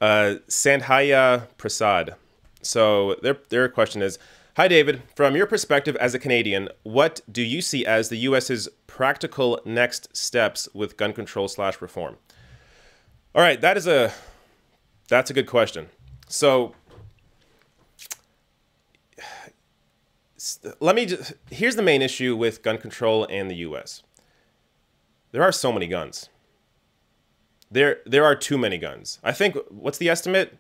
Sandhya Prasad. So their question is, hi David, from your perspective as a Canadian, what do you see as the US's practical next steps with gun control slash reform? All right, that's a good question. So here's the main issue with gun control and the US. There are so many guns. There are too many guns. I think, what's the estimate?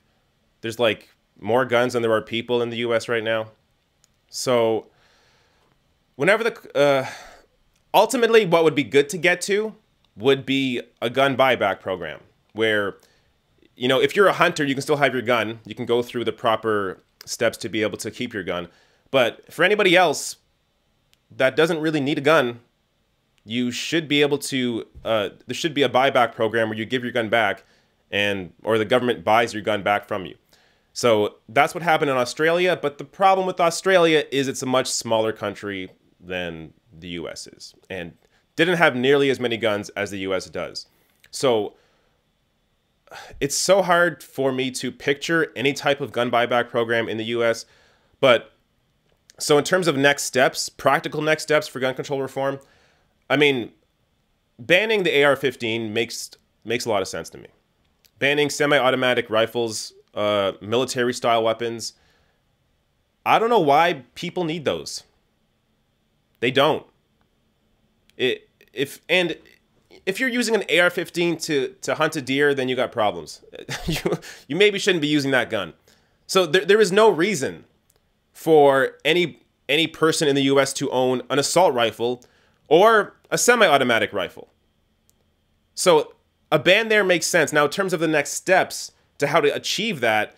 There's like more guns than there are people in the US right now. So whenever ultimately what would be good to get to would be a gun buyback program where, if you're a hunter, you can still have your gun. You can go through the proper steps to be able to keep your gun. But for anybody else that doesn't really need a gun, you should be able to, there should be a buyback program where you give your gun back or the government buys your gun back from you. So that's what happened in Australia. But the problem with Australia is it's a much smaller country than the US is and didn't have nearly as many guns as the US does. So it's so hard for me to picture any type of gun buyback program in the US. But so in terms of next steps, practical next steps for gun control reform, I mean, banning the AR-15 makes a lot of sense to me. Banning semi-automatic rifles, military-style weapons, I don't know why people need those. They don't. If you're using an AR-15 to hunt a deer, then you got problems. You maybe shouldn't be using that gun. So there is no reason for any person in the US to own an assault rifle or a semi-automatic rifle. So a ban there makes sense. Now, in terms of the next steps to how to achieve that,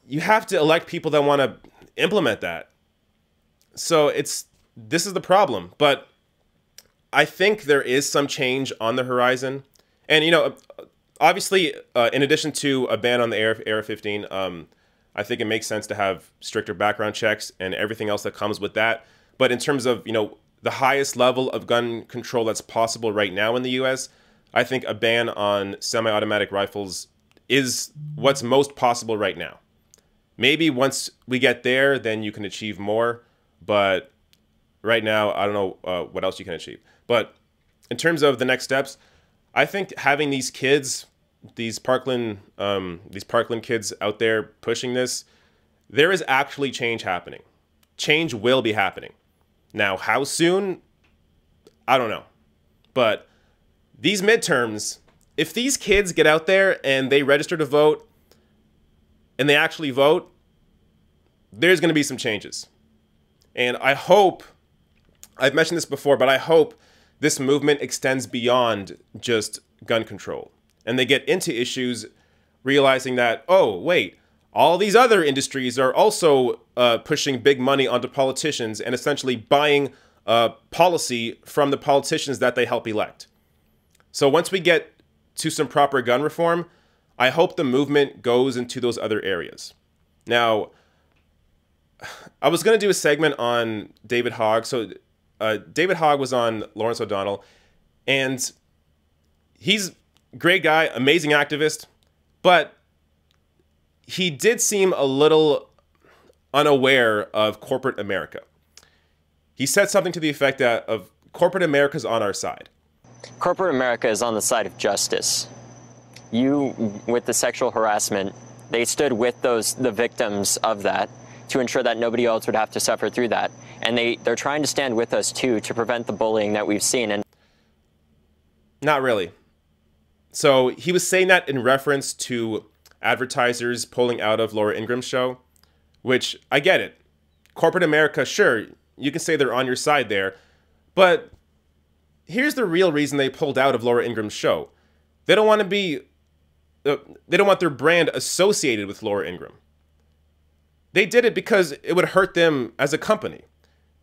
you have to elect people that want to implement that. So this is the problem. But I think there is some change on the horizon. And, obviously, in addition to a ban on the AR-15, I think it makes sense to have stricter background checks and everything else that comes with that. But in terms of, the highest level of gun control that's possible right now in the US, I think a ban on semi-automatic rifles is what's most possible right now. Maybe once we get there, then you can achieve more. But right now, I don't know what else you can achieve. But in terms of the next steps, I think having these kids, these Parkland kids out there pushing this, there is actually change happening. Change will be happening. Now, how soon? I don't know. But these midterms, if these kids get out there and they register to vote and they actually vote, there's going to be some changes. And I hope, I've mentioned this before, but I hope this movement extends beyond just gun control. And they get into issues realizing that, oh, wait, all these other industries are also pushing big money onto politicians and essentially buying policy from the politicians that they help elect. So once we get to some proper gun reform, I hope the movement goes into those other areas. Now, I was going to do a segment on David Hogg. So David Hogg was on Lawrence O'Donnell, and he's a great guy, amazing activist, but he did seem a little unaware of corporate America. He said something to the effect of corporate America's on our side. Corporate America is on the side of justice. You, with the sexual harassment, they stood with the victims of that to ensure that nobody else would have to suffer through that. And they're trying to stand with us, too, to prevent the bullying that we've seen. And not really. So he was saying that in reference to advertisers pulling out of Laura Ingraham's show, which I get it. Corporate America, sure, you can say they're on your side there, but here's the real reason they pulled out of Laura Ingraham's show. They don't want their brand associated with Laura Ingraham. They did it because it would hurt them as a company.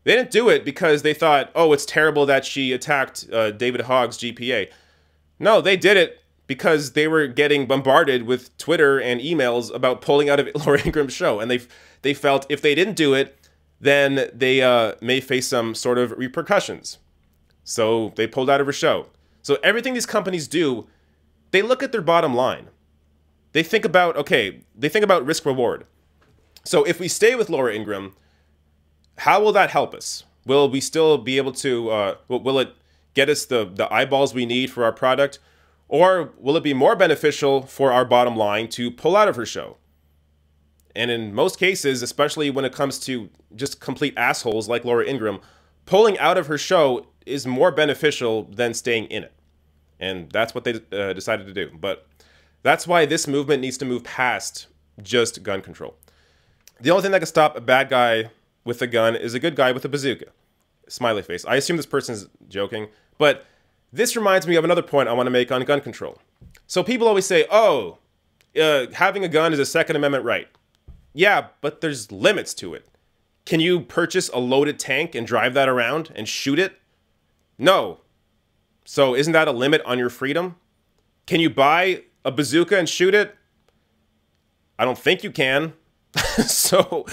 They didn't do it because they thought, oh, it's terrible that she attacked David Hogg's GPA. No, they did it because they were getting bombarded with Twitter and emails about pulling out of Laura Ingraham's show. And they felt if they didn't do it, then they may face some sort of repercussions. So they pulled out of her show. So everything these companies do, they look at their bottom line. they think about, risk reward. So if we stay with Laura Ingraham, how will that help us? Will we still be able to, will it get us the eyeballs we need for our product? Or will it be more beneficial for our bottom line to pull out of her show? And in most cases, especially when it comes to just complete assholes like Laura Ingraham, pulling out of her show is more beneficial than staying in it. And that's what they decided to do. But that's why this movement needs to move past just gun control. The only thing that can stop a bad guy with a gun is a good guy with a bazooka. Smiley face. I assume this person's joking, but this reminds me of another point I want to make on gun control. So people always say, oh, having a gun is a Second Amendment right. Yeah, but there's limits to it. Can you purchase a loaded tank and drive that around and shoot it? No. So isn't that a limit on your freedom? Can you buy a bazooka and shoot it? I don't think you can. So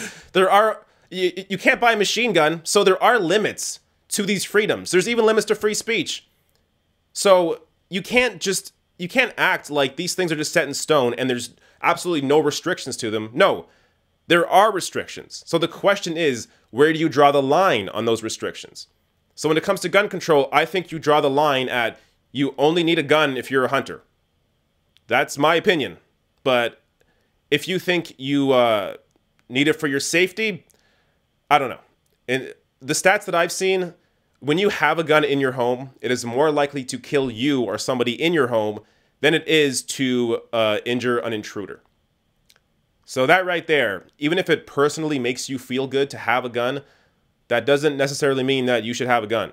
you can't buy a machine gun, so there are limits to these freedoms. There's even limits to free speech. So you can't act like these things are just set in stone and there's absolutely no restrictions to them. No, there are restrictions. So the question is, where do you draw the line on those restrictions? So when it comes to gun control, I think you draw the line at you only need a gun if you're a hunter. That's my opinion. But if you think you need it for your safety, I don't know. And the stats that I've seen, when you have a gun in your home, it is more likely to kill you or somebody in your home than it is to injure an intruder. So that right there, even if it personally makes you feel good to have a gun, that doesn't necessarily mean that you should have a gun.